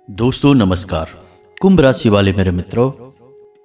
दोस्तों नमस्कार। कुंभ राशि वाले मेरे मित्रों,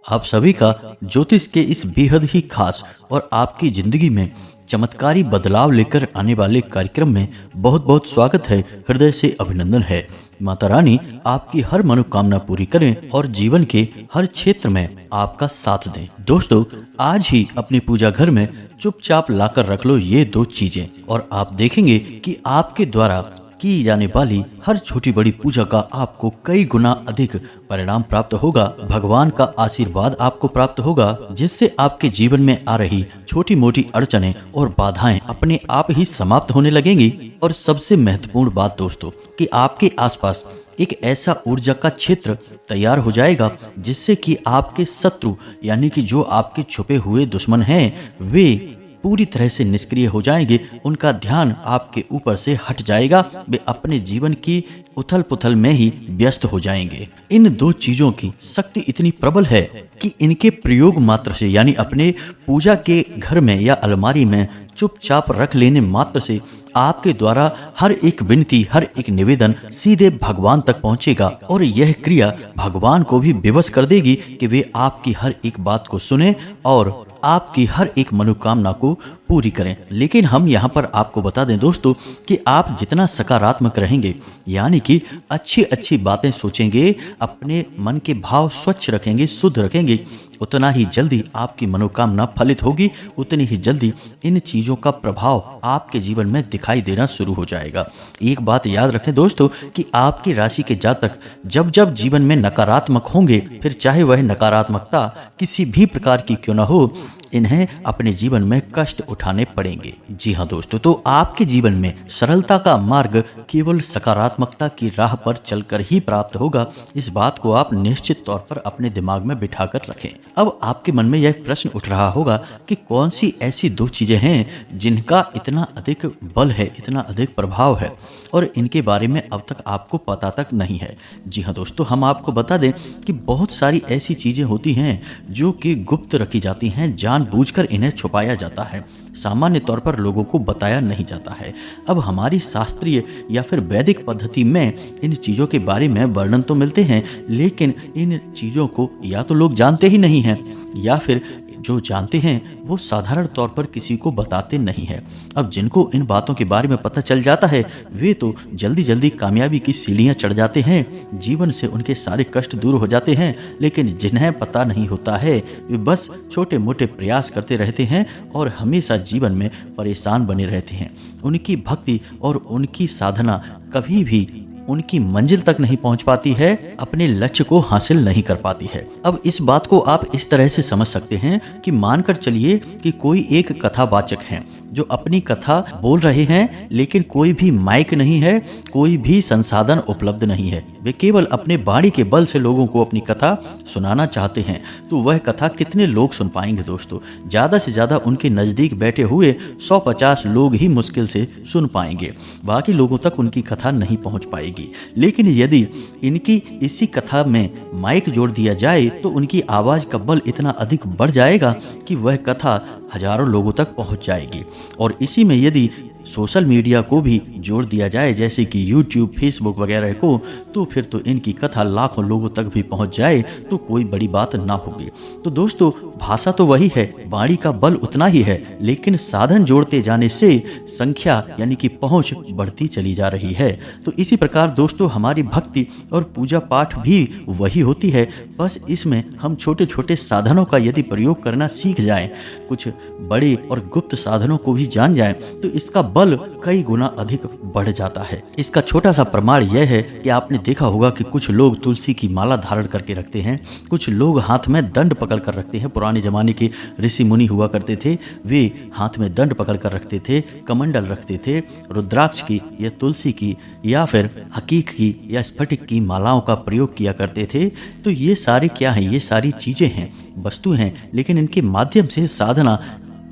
आप सभी का ज्योतिष के इस बेहद ही खास और आपकी जिंदगी में चमत्कारी बदलाव लेकर आने वाले कार्यक्रम में बहुत बहुत स्वागत है। हृदय से अभिनंदन है। माता रानी आपकी हर मनोकामना पूरी करें और जीवन के हर क्षेत्र में आपका साथ दें। दोस्तों, आज ही अपनी पूजा घर में चुपचाप लाकर रख लो ये दो चीजें और आप देखेंगे कि आपके द्वारा की जाने वाली हर छोटी बड़ी पूजा का आपको कई गुना अधिक परिणाम प्राप्त होगा। भगवान का आशीर्वाद आपको प्राप्त होगा, जिससे आपके जीवन में आ रही छोटी मोटी अड़चनें और बाधाएं अपने आप ही समाप्त होने लगेंगी। और सबसे महत्वपूर्ण बात दोस्तों, कि आपके आसपास एक ऐसा ऊर्जा का क्षेत्र तैयार हो जाएगा जिससे कि आपके शत्रु यानी कि जो आपके छुपे हुए दुश्मन हैं, वे पूरी तरह से निष्क्रिय हो जाएंगे। उनका ध्यान आपके ऊपर से हट जाएगा। वे अपने जीवन की उथल पुथल में ही व्यस्त हो जाएंगे। इन दो चीजों की शक्ति इतनी प्रबल है कि इनके प्रयोग मात्र से यानी अपने पूजा के घर में या अलमारी में चुपचाप रख लेने मात्र से आपके द्वारा हर एक विनती, हर एक निवेदन सीधे भगवान तक पहुंचेगा और यह क्रिया भगवान को भी विवश कर देगी कि वे आपकी हर एक बात को सुने और आपकी हर एक मनोकामना को पूरी करें। लेकिन हम यहाँ पर आपको बता दें दोस्तों, कि आप जितना सकारात्मक रहेंगे यानी कि अच्छी अच्छी बातें सोचेंगे, अपने मन के भाव स्वच्छ रखेंगे, शुद्ध रखेंगे, उतना ही जल्दी आपकी मनोकामना फलित होगी, उतनी ही जल्दी इन चीजों का प्रभाव आपके जीवन में दिखाई देना शुरू हो जाएगा। एक बात याद रखें दोस्तों, कि आपकी राशि के जातक जब जब जीवन में नकारात्मक होंगे, फिर चाहे वह नकारात्मकता किसी भी प्रकार की क्यों न हो, इन्हें अपने जीवन में कष्ट उठाने पड़ेंगे। जी हाँ दोस्तों, तो आपके जीवन में सरलता का मार्ग केवल सकारात्मकता की राह पर चलकर ही प्राप्त होगा। इस बात को आप निश्चित तौर पर अपने दिमाग में बिठाकर रखें। अब आपके मन में यह प्रश्न उठ रहा होगा कि कौन सी ऐसी दो चीजें हैं जिनका इतना अधिक बल है, इतना अधिक प्रभाव है और इनके बारे में अब तक आपको पता तक नहीं है। जी हाँ दोस्तों, हम आपको बता दें कि बहुत सारी ऐसी चीजें होती हैं जो कि गुप्त रखी जाती हैं, जानबूझकर इन्हें छुपाया जाता है, सामान्य तौर पर लोगों को बताया नहीं जाता है। अब हमारी शास्त्रीय या फिर वैदिक पद्धति में इन चीज़ों के बारे में वर्णन तो मिलते हैं, लेकिन इन चीज़ों को या तो लोग जानते ही नहीं हैं या फिर जो जानते हैं वो साधारण तौर पर किसी को बताते नहीं हैं। अब जिनको इन बातों के बारे में पता चल जाता है, वे तो जल्दी जल्दी कामयाबी की सीढ़ियां चढ़ जाते हैं, जीवन से उनके सारे कष्ट दूर हो जाते हैं। लेकिन जिन्हें पता नहीं होता है, वे बस छोटे मोटे प्रयास करते रहते हैं और हमेशा जीवन में परेशान बने रहते हैं। उनकी भक्ति और उनकी साधना कभी भी उनकी मंजिल तक नहीं पहुंच पाती है, अपने लक्ष्य को हासिल नहीं कर पाती है। अब इस बात को आप इस तरह से समझ सकते हैं कि मानकर चलिए कि कोई एक कथावाचक है जो अपनी कथा बोल रहे हैं, लेकिन कोई भी माइक नहीं है, कोई भी संसाधन उपलब्ध नहीं है। वे केवल अपने वाणी के बल से लोगों को अपनी कथा सुनाना चाहते हैं। तो वह कथा कितने लोग सुन पाएंगे दोस्तों? ज़्यादा से ज़्यादा उनके नज़दीक बैठे हुए 150 लोग ही मुश्किल से सुन पाएंगे, बाकी लोगों तक उनकी कथा नहीं पहुंच पाएगी। लेकिन यदि इनकी इसी कथा में माइक जोड़ दिया जाए तो उनकी आवाज़ का बल इतना अधिक बढ़ जाएगा कि वह कथा हजारों लोगों तक पहुंच जाएगी। और इसी में यदि सोशल मीडिया को भी जोड़ दिया जाए, जैसे कि यूट्यूब, फेसबुक वगैरह को, तो फिर तो इनकी कथा लाखों लोगों तक भी पहुंच जाए तो कोई बड़ी बात ना होगी। तो दोस्तों, भाषा तो वही है, वाणी का बल उतना ही है, लेकिन साधन जोड़ते जाने से संख्या यानी कि पहुंच बढ़ती चली जा रही है। तो इसी प्रकार दोस्तों, हमारी भक्ति और पूजा पाठ भी वही होती है, बस इसमें हम छोटे छोटे साधनों का यदि प्रयोग करना सीख जाएं, कुछ बड़े और गुप्त साधनों को भी जान जाएं, तो इसका बल कई गुना अधिक बढ़ जाता है। इसका छोटा सा प्रमाण यह है कि आपने देखा होगा कि कुछ लोग तुलसी की माला धारण करके रखते हैं, कुछ लोग हाथ में दंड पकड़ कर रखते हैं। पुराने जमाने के ऋषि मुनि हुआ करते थे, वे हाथ में दंड पकड़ कर रखते थे, कमंडल रखते थे, रुद्राक्ष की या तुलसी की या फिर हकीक की या स्फटिक की मालाओं का प्रयोग किया करते थे। तो ये सारे क्या हैं? ये सारी चीजें हैं, वस्तु हैं, लेकिन इनके माध्यम से साधना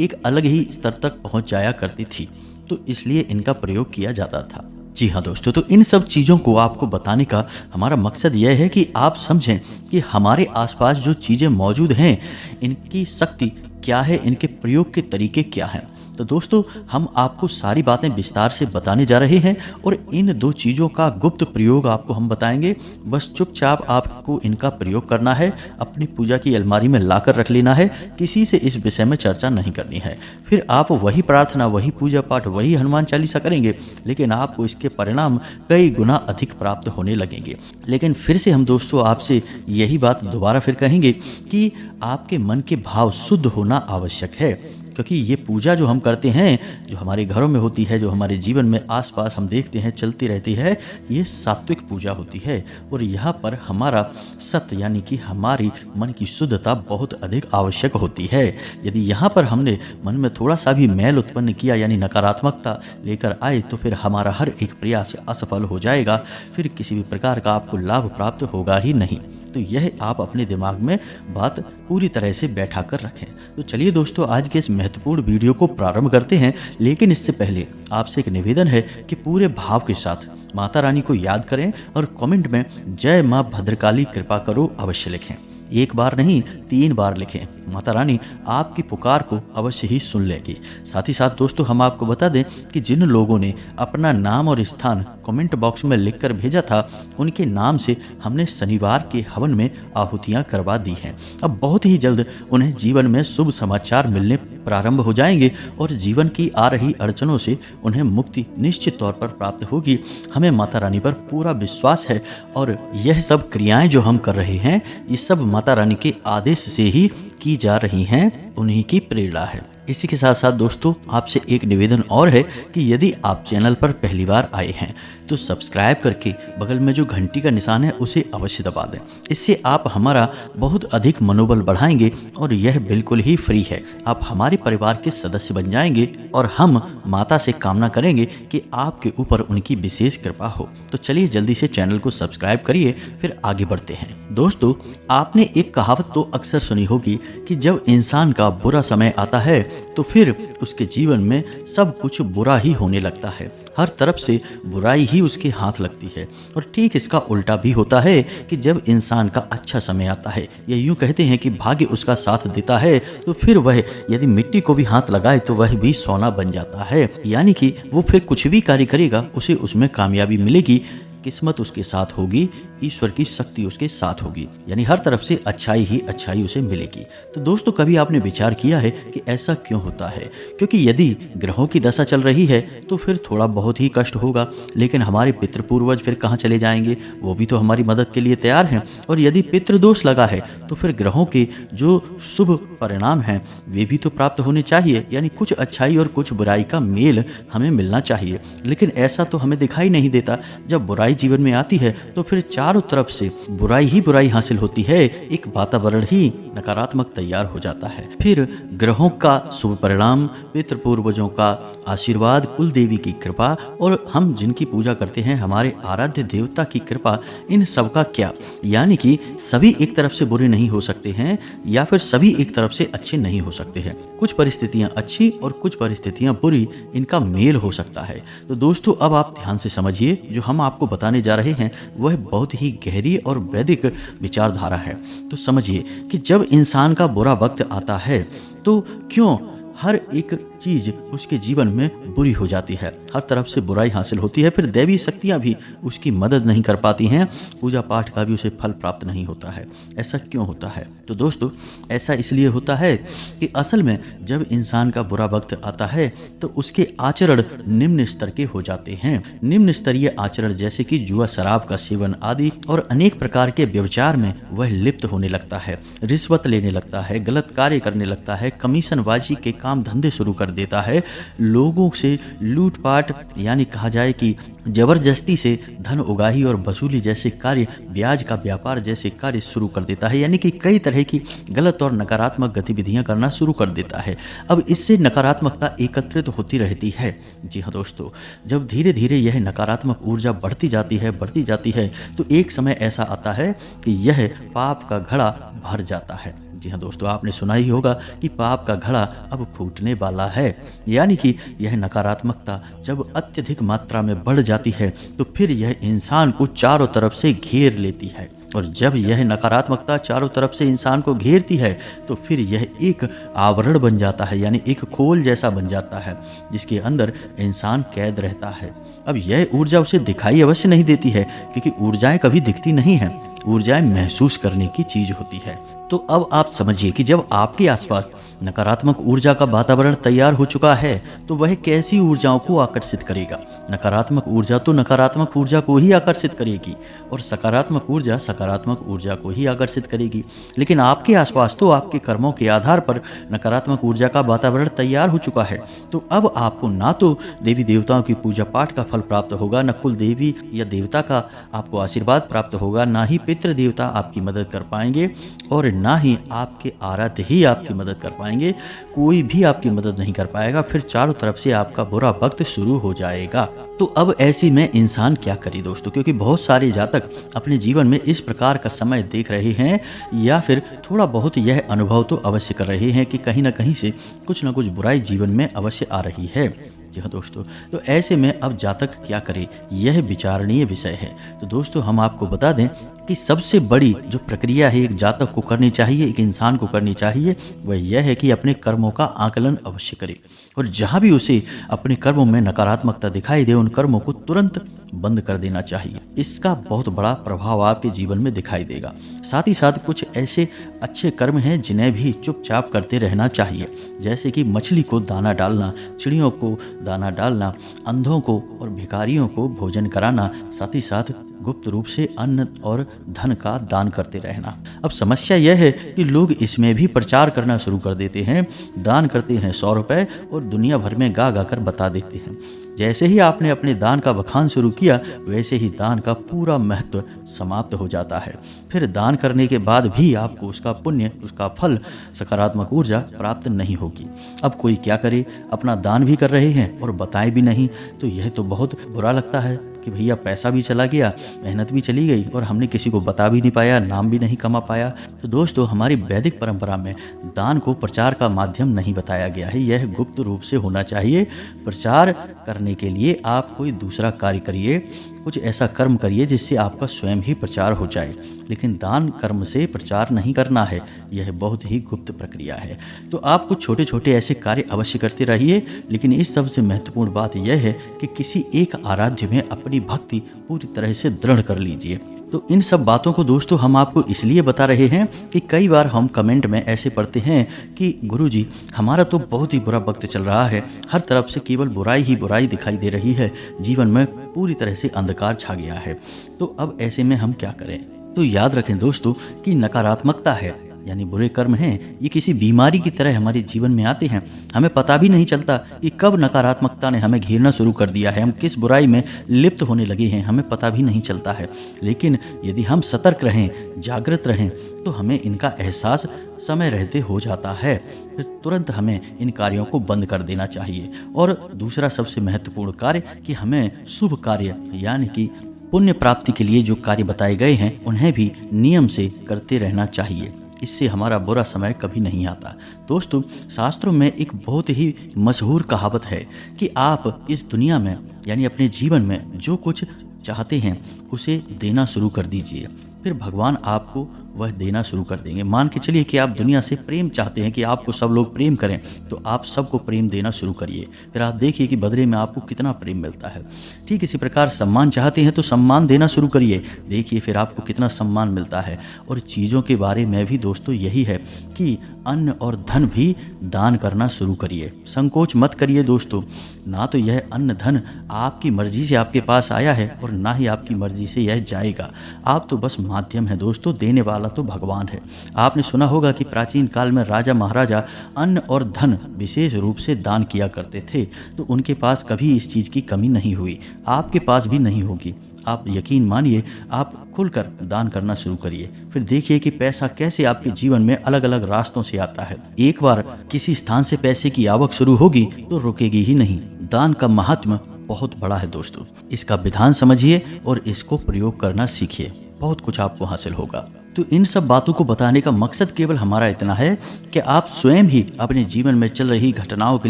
एक अलग ही स्तर तक पहुंच जाया करती थी, तो इसलिए इनका प्रयोग किया जाता था। जी हाँ दोस्तों, तो इन सब चीज़ों को आपको बताने का हमारा मकसद यह है कि आप समझें कि हमारे आसपास जो चीज़ें मौजूद हैं, इनकी शक्ति क्या है, इनके प्रयोग के तरीके क्या हैं। तो दोस्तों हम आपको सारी बातें विस्तार से बताने जा रहे हैं और इन 2 चीज़ों का गुप्त प्रयोग आपको हम बताएंगे। बस चुपचाप आपको इनका प्रयोग करना है, अपनी पूजा की अलमारी में लाकर रख लेना है, किसी से इस विषय में चर्चा नहीं करनी है। फिर आप वही प्रार्थना, वही पूजा पाठ, वही हनुमान चालीसा करेंगे, लेकिन आपको इसके परिणाम कई गुना अधिक प्राप्त होने लगेंगे। लेकिन फिर से हम दोस्तों आपसे यही बात दोबारा फिर कहेंगे कि आपके मन के भाव शुद्ध होना आवश्यक है, क्योंकि ये पूजा जो हम करते हैं, जो हमारे घरों में होती है, जो हमारे जीवन में आसपास हम देखते हैं चलती रहती है, ये सात्विक पूजा होती है। और यहाँ पर हमारा सत्य यानी कि हमारी मन की शुद्धता बहुत अधिक आवश्यक होती है। यदि यहाँ पर हमने मन में थोड़ा सा भी मैल उत्पन्न किया यानी नकारात्मकता लेकर आए, तो फिर हमारा हर एक प्रयास असफल हो जाएगा, फिर किसी भी प्रकार का आपको लाभ प्राप्त होगा ही नहीं। तो यह आप अपने दिमाग में बात पूरी तरह से बैठा कर रखें। तो चलिए दोस्तों आज के इस महत्वपूर्ण वीडियो को प्रारंभ करते हैं, लेकिन इससे पहले आपसे एक निवेदन है कि पूरे भाव के साथ माता रानी को याद करें और कमेंट में जय माँ भद्रकाली कृपा करो अवश्य लिखें। 1 बार नहीं 3 बार लिखें। माता रानी आपकी पुकार को अवश्य ही सुन लेगी। साथ ही साथ दोस्तों हम आपको बता दें कि जिन लोगों ने अपना नाम और स्थान कमेंट बॉक्स में लिखकर भेजा था, उनके नाम से हमने शनिवार के हवन में आहुतियां करवा दी हैं। अब बहुत ही जल्द उन्हें जीवन में शुभ समाचार मिलने प्रारंभ हो जाएंगे और जीवन की आ रही अड़चनों से उन्हें मुक्ति निश्चित तौर पर प्राप्त होगी। हमें माता रानी पर पूरा विश्वास है और यह सब क्रियाएं जो हम कर रहे हैं, ये सब माता रानी के आदेश से ही की जा रही हैं, उन्हीं की प्रेरणा है। इसी के साथ साथ दोस्तों आपसे एक निवेदन और है कि यदि आप चैनल पर पहली बार आए हैं तो सब्सक्राइब करके बगल में जो घंटी का निशान है उसे अवश्य दबा दें। इससे आप हमारा बहुत अधिक मनोबल बढ़ाएंगे और यह बिल्कुल ही फ्री है। आप हमारे परिवार के सदस्य बन जाएंगे और हम माता से कामना करेंगे कि आपके ऊपर उनकी विशेष कृपा हो। तो चलिए जल्दी से चैनल को सब्सक्राइब करिए, फिर आगे बढ़ते हैं। दोस्तों आपने एक कहावत तो अक्सर सुनी होगी कि जब इंसान का बुरा समय आता है तो फिर उसके जीवन में सब कुछ बुरा ही होने लगता है, हर तरफ से बुराई ही उसके हाथ लगती है। और ठीक इसका उल्टा भी होता है कि जब इंसान का अच्छा समय आता है, या यूं कहते हैं कि भाग्य उसका साथ देता है, तो फिर वह यदि मिट्टी को भी हाथ लगाए तो वह भी सोना बन जाता है। यानी कि वो फिर कुछ भी कार्य करेगा उसे उसमें कामयाबी मिलेगी, किस्मत उसके साथ होगी, ईश्वर की शक्ति उसके साथ होगी, यानी हर तरफ से अच्छाई ही अच्छाई उसे मिलेगी। तो दोस्तों कभी आपने विचार किया है कि ऐसा क्यों होता है? क्योंकि यदि ग्रहों की दशा चल रही है तो फिर थोड़ा बहुत ही कष्ट होगा, लेकिन हमारे पितृ पूर्वज फिर कहाँ चले जाएंगे? वो भी तो हमारी मदद के लिए तैयार हैं। और यदि पितृदोष लगा है तो फिर ग्रहों के जो शुभ परिणाम हैं वे भी तो प्राप्त होने चाहिए, यानी कुछ अच्छाई और कुछ बुराई का मेल हमें मिलना चाहिए। लेकिन ऐसा तो हमें दिखाई नहीं देता। जब बुराई जीवन में आती है तो फिर चारों तरफ से बुराई ही बुराई हासिल होती है, एक वातावरण ही नकारात्मक तैयार हो जाता है। फिर ग्रहों का शुभ परिणाम, पितृ पूर्वजों का आशीर्वाद, कुल देवी की कृपा और हम जिनकी पूजा करते हैं हमारे आराध्य देवता की कृपा, इन सब का क्या? यानी कि सभी एक तरफ से बुरे नहीं हो सकते हैं या फिर सभी एक तरफ से अच्छे नहीं हो सकते हैं। कुछ परिस्थितियां अच्छी और कुछ परिस्थितियां बुरी, इनका मेल हो सकता है। तो दोस्तों अब आप ध्यान से समझिए, जो हम आपको बताने जा रहे हैं वह बहुत ही गहरी और वैदिक विचारधारा है। तो समझिए कि जब इंसान का बुरा वक्त आता है तो क्यों हर एक चीज उसके जीवन में बुरी हो जाती है, हर तरफ से बुराई हासिल होती है, फिर दैवी शक्तियां भी उसकी मदद नहीं कर पाती हैं, पूजा पाठ का भी उसे फल प्राप्त नहीं होता है। ऐसा क्यों होता है? तो दोस्तों ऐसा इसलिए होता है कि असल में जब इंसान का बुरा वक्त आता है तो उसके आचरण निम्न स्तर के हो जाते हैं। निम्न स्तरीय आचरण जैसे कि जुआ, शराब का सेवन आदि और अनेक प्रकार के व्यभिचार में वह लिप्त होने लगता है, रिश्वत लेने लगता है, गलत कार्य करने लगता है, कमीशनबाजी के काम धंधे शुरू कर देता है, लोगों से लूटपाट यानी कहा जाए कि जबरदस्ती से धन उगाही और वसूली जैसे कार्य, ब्याज का व्यापार जैसे कार्य शुरू कर देता है, यानी कि कई तरह की गलत और नकारात्मक गतिविधियां करना शुरू कर देता है। अब इससे नकारात्मकता एकत्रित होती रहती है। जी हाँ दोस्तों, जब धीरे धीरे यह नकारात्मक ऊर्जा बढ़ती जाती है तो एक समय ऐसा आता है कि यह पाप का घड़ा भर जाता है। जी हाँ दोस्तों, आपने सुना ही होगा कि पाप का घड़ा अब फूटने वाला है, यानी कि यह नकारात्मकता जब अत्यधिक मात्रा में बढ़ जाती है तो फिर यह इंसान को चारों तरफ से घेर लेती है और जब यह नकारात्मकता चारों तरफ से इंसान को घेरती है तो फिर यह एक आवरण बन जाता है, यानी एक खोल जैसा बन जाता है जिसके अंदर इंसान कैद रहता है। अब यह ऊर्जा उसे दिखाई अवश्य नहीं देती है, क्योंकि ऊर्जाएं कभी दिखती नहीं हैं, ऊर्जाएं महसूस करने की चीज होती है। तो अब आप समझिए कि जब आपके आसपास नकारात्मक ऊर्जा का वातावरण तैयार हो चुका है तो वह कैसी ऊर्जाओं को आकर्षित करेगा। नकारात्मक ऊर्जा तो नकारात्मक ऊर्जा को ही आकर्षित करेगी और सकारात्मक ऊर्जा सकारात्मक ऊर्जा को ही आकर्षित करेगी। लेकिन आपके आसपास तो आपके कर्मों के आधार पर नकारात्मक ऊर्जा का वातावरण तैयार हो चुका है। तो अब आपको ना तो देवी देवताओं की पूजा पाठ का फल प्राप्त होगा, न कुल देवी या देवता का आपको आशीर्वाद प्राप्त होगा, ना ही पितृ देवता आपकी मदद कर पाएंगे और ना ही आपके आराध्य ही आपकी मदद कर पाएंगे। कोई भी आपकी मदद नहीं कर पाएगा। फिर चारों तरफ से आपका बुरा वक्त शुरू हो जाएगा। तो अब ऐसी में इंसान क्या करे दोस्तों, क्योंकि बहुत सारे जातक अपने जीवन में इस प्रकार का समय देख रहे हैं या फिर थोड़ा बहुत यह अनुभव तो अवश्य कर रहे हैं कि कहीं ना कहीं से कुछ ना कुछ बुराई जीवन में अवश्य आ रही है। जी हाँ दोस्तों, तो ऐसे में अब जातक क्या करे, यह विचारणीय विषय है। तो दोस्तों हम आपको बता दें कि सबसे बड़ी जो प्रक्रिया है एक जातक को करनी चाहिए, एक इंसान को करनी चाहिए, वह यह है कि अपने कर्मों का आकलन अवश्य करे और जहाँ भी उसे अपने कर्मों में नकारात्मकता दिखाई दे उन कर्मों को तुरंत बंद कर देना चाहिए। इसका बहुत बड़ा प्रभाव आपके जीवन में दिखाई देगा। साथ ही साथ कुछ ऐसे अच्छे कर्म हैं जिन्हें भी चुपचाप करते रहना चाहिए, जैसे कि मछली को दाना डालना, चिड़ियों को दाना डालना, अंधों को और भिखारियों को भोजन कराना, साथ ही साथ गुप्त रूप से अन्न और धन का दान करते रहना। अब समस्या यह है कि लोग इसमें भी प्रचार करना शुरू कर देते हैं, दान करते हैं 100 रुपए और दुनिया भर में गा गा कर बता देते हैं। जैसे ही आपने अपने दान का बखान शुरू किया वैसे ही दान का पूरा महत्व समाप्त हो जाता है। फिर दान करने के बाद भी आपको उसका पुण्य, उसका फल, सकारात्मक ऊर्जा प्राप्त नहीं होगी। अब कोई क्या करे, अपना दान भी कर रहे हैं और बताए भी नहीं, तो यह तो बहुत बुरा लगता है कि भैया पैसा भी चला गया, मेहनत भी चली गई और हमने किसी को बता भी नहीं पाया, नाम भी नहीं कमा पाया। तो दोस्तों हमारी वैदिक परंपरा में दान को प्रचार का माध्यम नहीं बताया गया है, यह गुप्त रूप से होना चाहिए। प्रचार करने के लिए आप कोई दूसरा कार्य करिए, कुछ ऐसा कर्म करिए जिससे आपका स्वयं ही प्रचार हो जाए, लेकिन दान कर्म से प्रचार नहीं करना है, यह बहुत ही गुप्त प्रक्रिया है। तो आप कुछ छोटे छोटे ऐसे कार्य अवश्य करते रहिए, लेकिन इस सबसे महत्वपूर्ण बात यह है कि किसी एक आराध्य में अपनी भक्ति पूरी तरह से दृढ़ कर लीजिए। तो इन सब बातों को दोस्तों हम आपको इसलिए बता रहे हैं कि कई बार हम कमेंट में ऐसे पढ़ते हैं कि गुरुजी हमारा तो बहुत ही बुरा वक्त चल रहा है, हर तरफ से केवल बुराई ही बुराई दिखाई दे रही है, जीवन में पूरी तरह से अंधकार छा गया है। तो अब ऐसे में हम क्या करें? तो याद रखें दोस्तों कि नकारात्मकता है यानी बुरे कर्म हैं, ये किसी बीमारी की तरह हमारे जीवन में आते हैं। हमें पता भी नहीं चलता कि कब नकारात्मकता ने हमें घेरना शुरू कर दिया है, हम किस बुराई में लिप्त होने लगे हैं, हमें पता भी नहीं चलता है। लेकिन यदि हम सतर्क रहें, जागृत रहें, तो हमें इनका एहसास समय रहते हो जाता है। फिर तुरंत हमें इन कार्यों को बंद कर देना चाहिए। और दूसरा सबसे महत्वपूर्ण कार्य कि हमें शुभ कार्य यानी कि पुण्य प्राप्ति के लिए जो कार्य बताए गए हैं उन्हें भी नियम से करते रहना चाहिए। इससे हमारा बुरा समय कभी नहीं आता। दोस्तों शास्त्रों में एक बहुत ही मशहूर कहावत है कि आप इस दुनिया में यानी अपने जीवन में जो कुछ चाहते हैं उसे देना शुरू कर दीजिए, फिर भगवान आपको वह देना शुरू कर देंगे। मान के चलिए कि आप दुनिया से प्रेम चाहते हैं कि आपको सब लोग प्रेम करें, तो आप सबको प्रेम देना शुरू करिए, फिर आप देखिए कि बदले में आपको कितना प्रेम मिलता है। ठीक इसी प्रकार सम्मान चाहते हैं तो सम्मान देना शुरू करिए, देखिए फिर आपको कितना सम्मान मिलता है। और चीज़ों के बारे में भी दोस्तों यही है कि अन्न और धन भी दान करना शुरू करिए, संकोच मत करिए दोस्तों। ना तो यह अन्न धन आपकी मर्जी से आपके पास आया है और ना ही आपकी मर्जी से यह जाएगा, आप तो बस माध्यम है दोस्तों, देने वाला तो भगवान है। आपने सुना होगा कि प्राचीन काल में राजा महाराजा अन्न और धन विशेष रूप से दान किया करते थे, तो उनके पास कभी इस चीज़ की कमी नहीं हुई, आपके पास भी नहीं होगी। आप यकीन मानिए, आप खुलकर दान करना शुरू करिए, फिर देखिए कि पैसा कैसे आपके जीवन में अलग अलग रास्तों से आता है। एक बार किसी स्थान से पैसे की आवक शुरू होगी तो रुकेगी ही नहीं। दान का महात्म बहुत बड़ा है दोस्तों, इसका विधान समझिए और इसको प्रयोग करना सीखिए, बहुत कुछ आपको हासिल होगा। तो इन सब बातों को बताने का मकसद केवल हमारा इतना है कि आप स्वयं ही अपने जीवन में चल रही घटनाओं के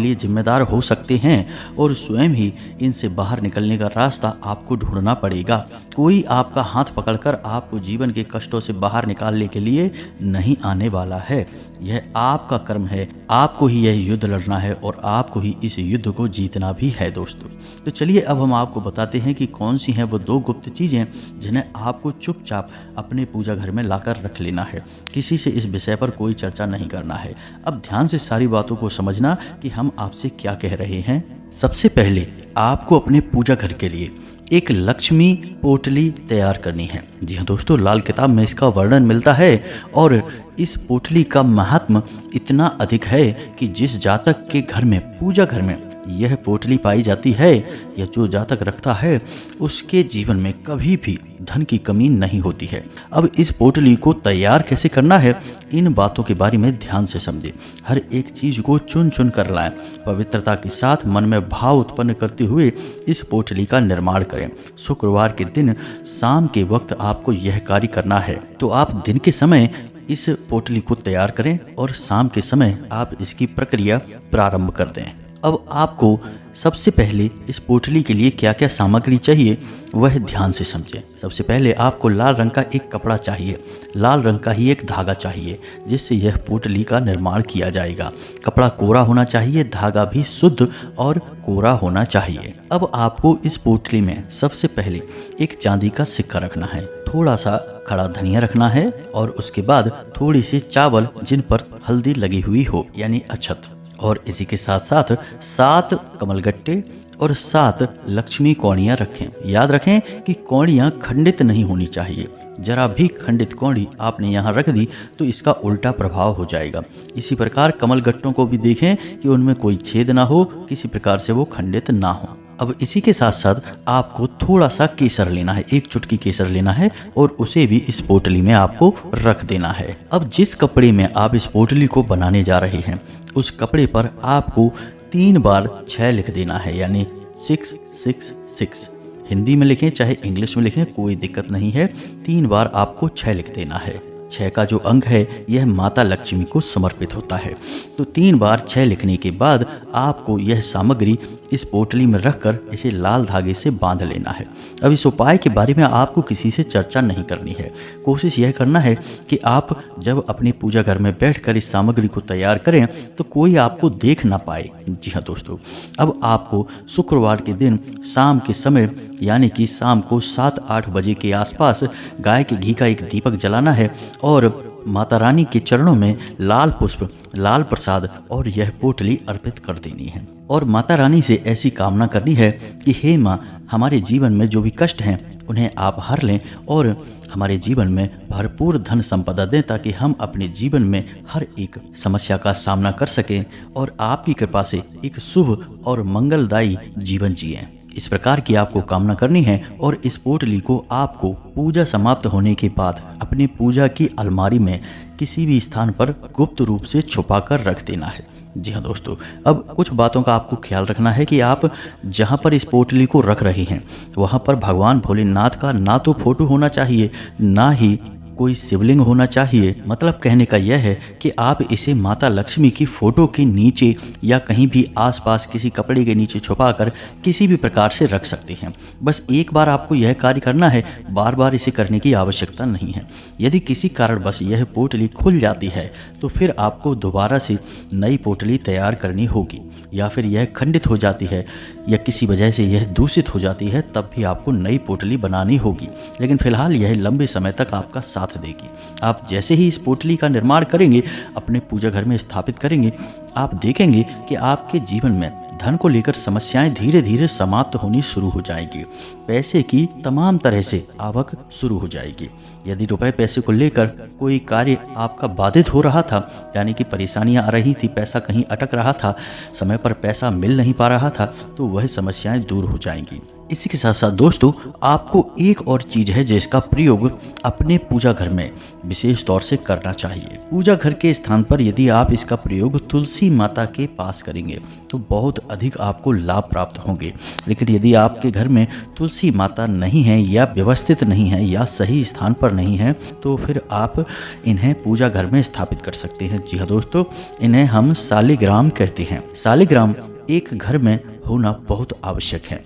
लिए जिम्मेदार हो सकते हैं और स्वयं ही इनसे बाहर निकलने का रास्ता आपको ढूंढना पड़ेगा। कोई आपका हाथ पकड़कर आपको जीवन के कष्टों से बाहर निकालने के लिए नहीं आने वाला है। यह आपका कर्म है, आपको ही यह युद्ध लड़ना है और आपको ही इस युद्ध को जीतना भी है दोस्तों। तो चलिए अब हम आपको बताते हैं कि कौन सी हैं वो 2 गुप्त चीज़ें जिन्हें आपको चुपचाप अपने पूजा घर में लाकर रख लेना है। किसी से इस विषय पर कोई चर्चा नहीं करना है। अब ध्यान से सारी बातों को समझना कि हम आपसे क्या कह रहे हैं। सबसे पहले आपको अपने पूजा घर के लिए एक लक्ष्मी पोटली तैयार करनी है। जी हाँ दोस्तों, लाल किताब में इसका वर्णन मिलता है और इस पोटली का महात्म इतना अधिक है कि जिस जातक के घर में, पूजा घर में यह पोटली पाई जाती है या जो जातक रखता है, उसके जीवन में कभी भी धन की कमी नहीं होती है। अब इस पोटली को तैयार कैसे करना है, इन बातों के बारे में ध्यान से समझें। हर एक चीज को चुन चुन कर लाएं। पवित्रता के साथ मन में भाव उत्पन्न करते हुए इस पोटली का निर्माण करें। शुक्रवार के दिन शाम के वक्त आपको यह कार्य करना है। तो आप दिन के समय इस पोटली को तैयार करें और शाम के समय आप इसकी प्रक्रिया प्रारंभ कर दें। अब आपको सबसे पहले इस पोटली के लिए क्या क्या सामग्री चाहिए वह ध्यान से समझें। सबसे पहले आपको लाल रंग का एक कपड़ा चाहिए, लाल रंग का ही एक धागा चाहिए जिससे यह पोटली का निर्माण किया जाएगा। कपड़ा कोरा होना चाहिए, धागा भी शुद्ध और कोरा होना चाहिए। अब आपको इस पोटली में सबसे पहले एक चांदी का सिक्का रखना है, थोड़ा सा खड़ा धनिया रखना है और उसके बाद थोड़ी सी चावल जिन पर हल्दी लगी हुई हो यानी अक्षत, और इसी के साथ साथ 7 कमलगट्टे और 7 लक्ष्मी कौड़ियाँ रखें। याद रखें कि कौड़ियाँ खंडित नहीं होनी चाहिए। जरा भी खंडित कौड़ी आपने यहाँ रख दी तो इसका उल्टा प्रभाव हो जाएगा। इसी प्रकार कमलगट्टों को भी देखें कि उनमें कोई छेद ना हो, किसी प्रकार से वो खंडित ना हो। अब इसी के साथ साथ आपको थोड़ा सा केसर लेना है, 1 चुटकी केसर लेना है और उसे भी इस पोटली में आपको रख देना है। अब जिस कपड़े में आप इस पोटली को बनाने जा रहे हैं उस कपड़े पर आपको 3 बार 6 लिख देना है, यानी 666। हिंदी में लिखें चाहे इंग्लिश में लिखें कोई दिक्कत नहीं है, 3 बार आपको 6 लिख देना है। 6 का जो अंक है यह माता लक्ष्मी को समर्पित होता है। तो 3 बार 6 लिखने के बाद आपको यह सामग्री इस पोटली में रखकर इसे लाल धागे से बांध लेना है। अब इस उपाय के बारे में आपको किसी से चर्चा नहीं करनी है। कोशिश यह करना है कि आप जब अपनी पूजा घर में बैठकर इस सामग्री को तैयार करें तो कोई आपको देख ना पाए। जी हाँ दोस्तों, अब आपको शुक्रवार के दिन शाम के समय यानी कि शाम को 7-8 बजे के आसपास गाय के घी का एक दीपक जलाना है और माता रानी के चरणों में लाल पुष्प, लाल प्रसाद और यह पोटली अर्पित कर देनी है। और माता रानी से ऐसी कामना करनी है कि हे माँ, हमारे जीवन में जो भी कष्ट हैं उन्हें आप हर लें और हमारे जीवन में भरपूर धन संपदा दें ताकि हम अपने जीवन में हर एक समस्या का सामना कर सकें और आपकी कृपा से एक शुभ और मंगलदायी जीवन जिएं। इस प्रकार की आपको कामना करनी है और इस पोटली को आपको पूजा समाप्त होने के बाद अपनी पूजा की अलमारी में किसी भी स्थान पर गुप्त रूप से छुपा कर रख देना है। जी हाँ दोस्तों, अब कुछ बातों का आपको ख्याल रखना है कि आप जहाँ पर इस पोटली को रख रहे हैं वहाँ पर भगवान भोलेनाथ का ना तो फोटो होना चाहिए, ना ही कोई शिवलिंग होना चाहिए। मतलब कहने का यह है कि आप इसे माता लक्ष्मी की फोटो के नीचे या कहीं भी आसपास किसी कपड़े के नीचे छुपाकर किसी भी प्रकार से रख सकते हैं। बस एक बार आपको यह कार्य करना है, बार बार इसे करने की आवश्यकता नहीं है। यदि किसी कारणवश यह पोटली खुल जाती है तो फिर आपको दोबारा से नई पोटली तैयार करनी होगी, या फिर यह खंडित हो जाती है या किसी वजह से यह दूषित हो जाती है तब भी आपको नई पोटली बनानी होगी। लेकिन फिलहाल यह लंबे समय तक आपका साथ देगी। आप जैसे ही इस पोटली का निर्माण करेंगे, अपने पूजा घर में स्थापित करेंगे, आप देखेंगे कि आपके जीवन में धन को लेकर समस्याएं धीरे धीरे समाप्त होनी शुरू हो जाएगी। पैसे की तमाम तरह से आवक शुरू हो जाएगी। यदि रुपए पैसे को लेकर कोई कार्य आपका बाधित हो रहा था, यानी कि परेशानियां आ रही थी, पैसा कहीं अटक रहा था, समय पर पैसा मिल नहीं पा रहा था, तो वह समस्याएं दूर हो जाएंगी। इसी के साथ साथ दोस्तों, आपको एक और चीज है जिसका प्रयोग अपने पूजा घर में विशेष तौर से करना चाहिए। पूजा घर के स्थान पर यदि आप इसका प्रयोग तुलसी माता के पास करेंगे तो बहुत अधिक आपको लाभ प्राप्त होंगे। लेकिन यदि आपके घर में तुलसी माता नहीं है या व्यवस्थित नहीं है या सही स्थान पर नहीं है तो फिर आप इन्हें पूजा घर में स्थापित कर सकते हैं। जी हाँ दोस्तों, इन्हें हम शालिग्राम कहते हैं। शालिग्राम एक घर में होना बहुत आवश्यक है।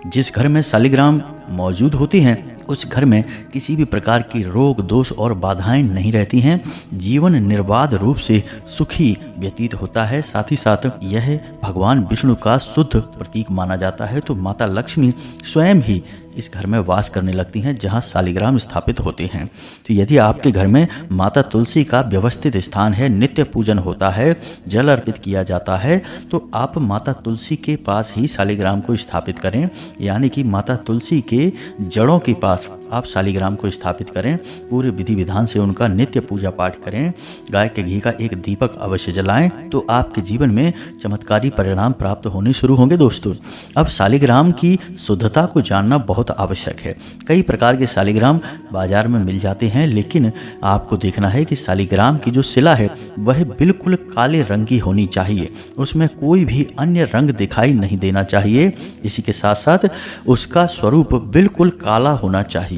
जिस घर में शालिग्राम मौजूद होती हैं उस घर में किसी भी प्रकार की रोग दोष और बाधाएं नहीं रहती हैं। जीवन निर्बाध रूप से सुखी व्यतीत होता है। साथ ही साथ यह भगवान विष्णु का शुद्ध प्रतीक माना जाता है। तो माता लक्ष्मी स्वयं ही इस घर में वास करने लगती हैं जहां शालिग्राम स्थापित होते हैं। तो यदि आपके घर में माता तुलसी का व्यवस्थित स्थान है, नित्य पूजन होता है, जल अर्पित किया जाता है, तो आप माता तुलसी के पास ही शालिग्राम को स्थापित करें। यानी कि माता तुलसी के जड़ों के पास आप शालिग्राम को स्थापित करें। पूरे विधि विधान से उनका नित्य पूजा पाठ करें। गाय के घी का एक दीपक अवश्य जलाएं तो आपके जीवन में चमत्कारी परिणाम प्राप्त होने शुरू होंगे। दोस्तों, अब शालिग्राम की शुद्धता को जानना बहुत आवश्यक है। कई प्रकार के शालिग्राम बाजार में मिल जाते हैं, लेकिन आपको देखना है कि शालिग्राम की जो शिला है वह बिल्कुल काले रंग की होनी चाहिए। उसमें कोई भी अन्य रंग दिखाई नहीं देना चाहिए। इसी के साथ साथ उसका स्वरूप बिल्कुल काला होना चाहिए।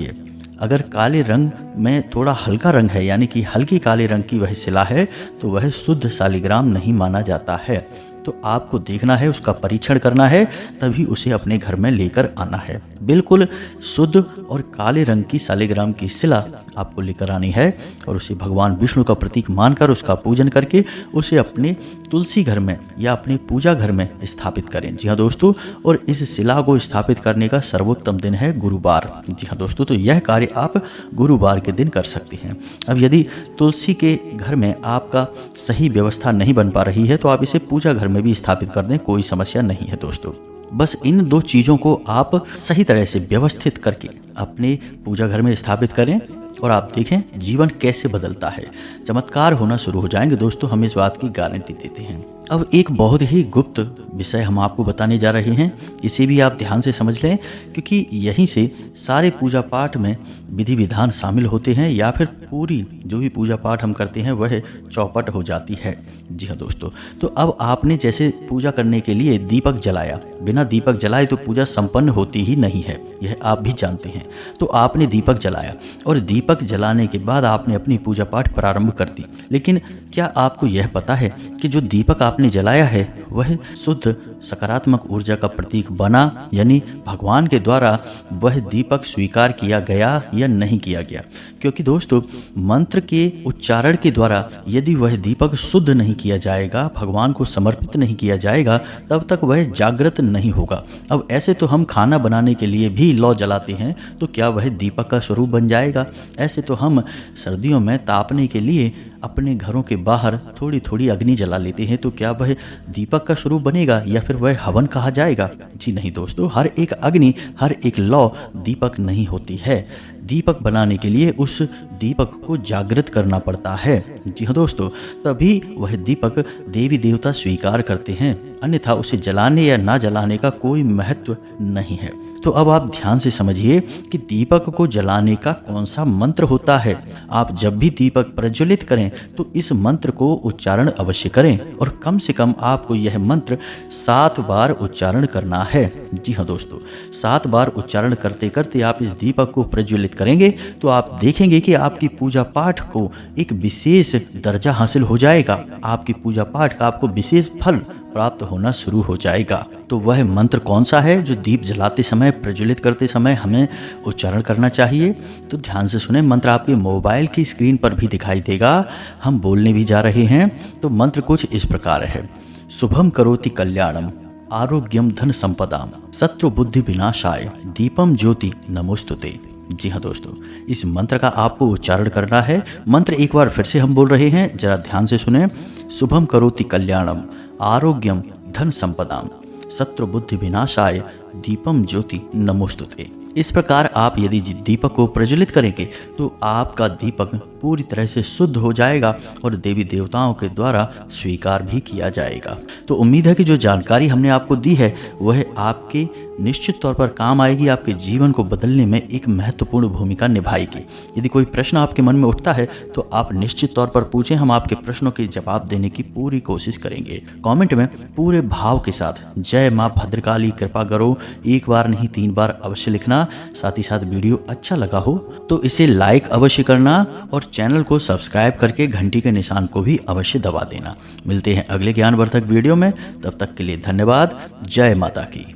अगर काले रंग में थोड़ा हल्का रंग है, यानी कि हल्की काले रंग की वह शिला है, तो वह शुद्ध शालिग्राम नहीं माना जाता है। तो आपको देखना है, उसका परीक्षण करना है, तभी उसे अपने घर में लेकर आना है। बिल्कुल शुद्ध और काले रंग की शालिग्राम की शिला आपको लेकर आनी है और उसे भगवान विष्णु का प्रतीक मानकर उसका पूजन करके उसे अपने तुलसी घर में या अपने पूजा घर में स्थापित करें। जी हाँ दोस्तों, और इस शिला को स्थापित करने का सर्वोत्तम दिन है गुरुवार। जी हाँ दोस्तों, तो यह कार्य आप गुरुवार के दिन कर सकते हैं। अब यदि तुलसी के घर में आपका सही व्यवस्था नहीं बन पा रही है तो आप इसे पूजा घर में भी स्थापित कर दें, कोई समस्या नहीं है दोस्तों। बस इन दो चीज़ों को आप सही तरह से व्यवस्थित करके अपने पूजा घर में स्थापित करें और आप देखें जीवन कैसे बदलता है। चमत्कार होना शुरू हो जाएंगे दोस्तों, हम इस बात की गारंटी देते हैं। अब एक बहुत ही गुप्त विषय हम आपको बताने जा रहे हैं, इसे भी आप ध्यान से समझ लें, क्योंकि यहीं से सारे पूजा पाठ में विधि विधान शामिल होते हैं या फिर पूरी जो भी पूजा पाठ हम करते हैं वह चौपट हो जाती है। जी हाँ दोस्तों, तो अब आपने जैसे पूजा करने के लिए दीपक जलाया, बिना दीपक जलाए तो पूजा संपन्न होती ही नहीं है, यह आप भी जानते हैं। तो आपने दीपक जलाया और दीपक जलाने के बाद आपने अपनी पूजा पाठ प्रारंभ कर दी, लेकिन क्या आपको यह पता है कि जो दीपक आपने जलाया है वह शुद्ध सकारात्मक ऊर्जा का प्रतीक बना, यानी भगवान के द्वारा वह दीपक स्वीकार किया गया या नहीं किया गया? क्योंकि दोस्तों, मंत्र के उच्चारण के द्वारा यदि वह दीपक शुद्ध नहीं किया जाएगा, भगवान को समर्पित नहीं किया जाएगा, तब तक वह जागृत नहीं होगा। अब ऐसे तो हम खाना बनाने के लिए भी लौ जलाते हैं, तो क्या वह दीपक का स्वरूप बन जाएगा? ऐसे तो हम सर्दियों में तापने के लिए अपने घरों के बाहर थोड़ी थोड़ी अग्नि जला लेते हैं, तो क्या वह दीपक का स्वरूप बनेगा या फिर वह हवन कहा जाएगा? जी नहीं दोस्तों, हर एक अग्नि, हर एक लौ दीपक नहीं होती है। दीपक बनाने के लिए उस दीपक को जागृत करना पड़ता है। जी हाँ दोस्तों, तभी वह दीपक देवी देवता स्वीकार करते हैं, अन्यथा उसे जलाने या ना जलाने का कोई महत्व नहीं है। तो अब आप ध्यान से समझिए कि दीपक को जलाने का कौन सा मंत्र होता है। आप जब भी दीपक प्रज्वलित करें तो इस मंत्र को उच्चारण अवश्य करें और कम से कम आपको यह मंत्र 7 बार उच्चारण करना है। जी हाँ दोस्तों, 7 बार उच्चारण करते करते आप इस दीपक को प्रज्वलित करेंगे तो आप देखेंगे कि आपकी पूजा पाठ को एक विशेष दर्जा हासिल हो जाएगा। आपकी पूजा पाठ का आपको विशेष फल प्राप्त होना शुरू हो जाएगा। तो वह मंत्र कौन सा है जो दीप जलाते समय, प्रज्वलित करते समय हमें उच्चारण करना चाहिए? तो ध्यान से सुने, मंत्र आपके मोबाइल की स्क्रीन पर भी दिखाई देगा, हम बोलने भी जा रहे हैं। तो मंत्र कुछ इस प्रकार है: शुभम करोति कल्याणम, आरोग्यम धन संपदाम, शत्रु बुद्धि विनाशाय, दीपम ज्योति नमोस्तुते। जी हाँ दोस्तों, इस मंत्र का आपको उच्चारण करना है। मंत्र एक बार फिर से हम बोल रहे हैं, जरा ध्यान से सुने। शुभम करोति कल्याणम, आरोग्यम धन संपदाम, शत्रु बुद्धि विनाशाय, दीपम ज्योति नमोस्तुते। इस प्रकार आप यदि दीपक को प्रज्वलित करेंगे तो आपका दीपक पूरी तरह से शुद्ध हो जाएगा और देवी देवताओं के द्वारा स्वीकार भी किया जाएगा। तो उम्मीद है कि जो जानकारी हमने आपको दी है वह आपके निश्चित तौर पर काम आएगी, आपके जीवन को बदलने में एक महत्वपूर्ण भूमिका निभाएगी। यदि कोई प्रश्न आपके मन में उठता है तो आप निश्चित तौर पर पूछें, हम आपके प्रश्नों के जवाब देने की पूरी कोशिश करेंगे। कमेंट में पूरे भाव के साथ जय मां भद्रकाली कृपा करो 1 बार नहीं 3 बार अवश्य लिखना। साथ ही साथ वीडियो अच्छा लगा हो तो इसे लाइक अवश्य करना और चैनल को सब्सक्राइब करके घंटी के निशान को भी अवश्य दबा देना। मिलते हैं अगले ज्ञानवर्धक वीडियो में, तब तक के लिए धन्यवाद। जय माता की।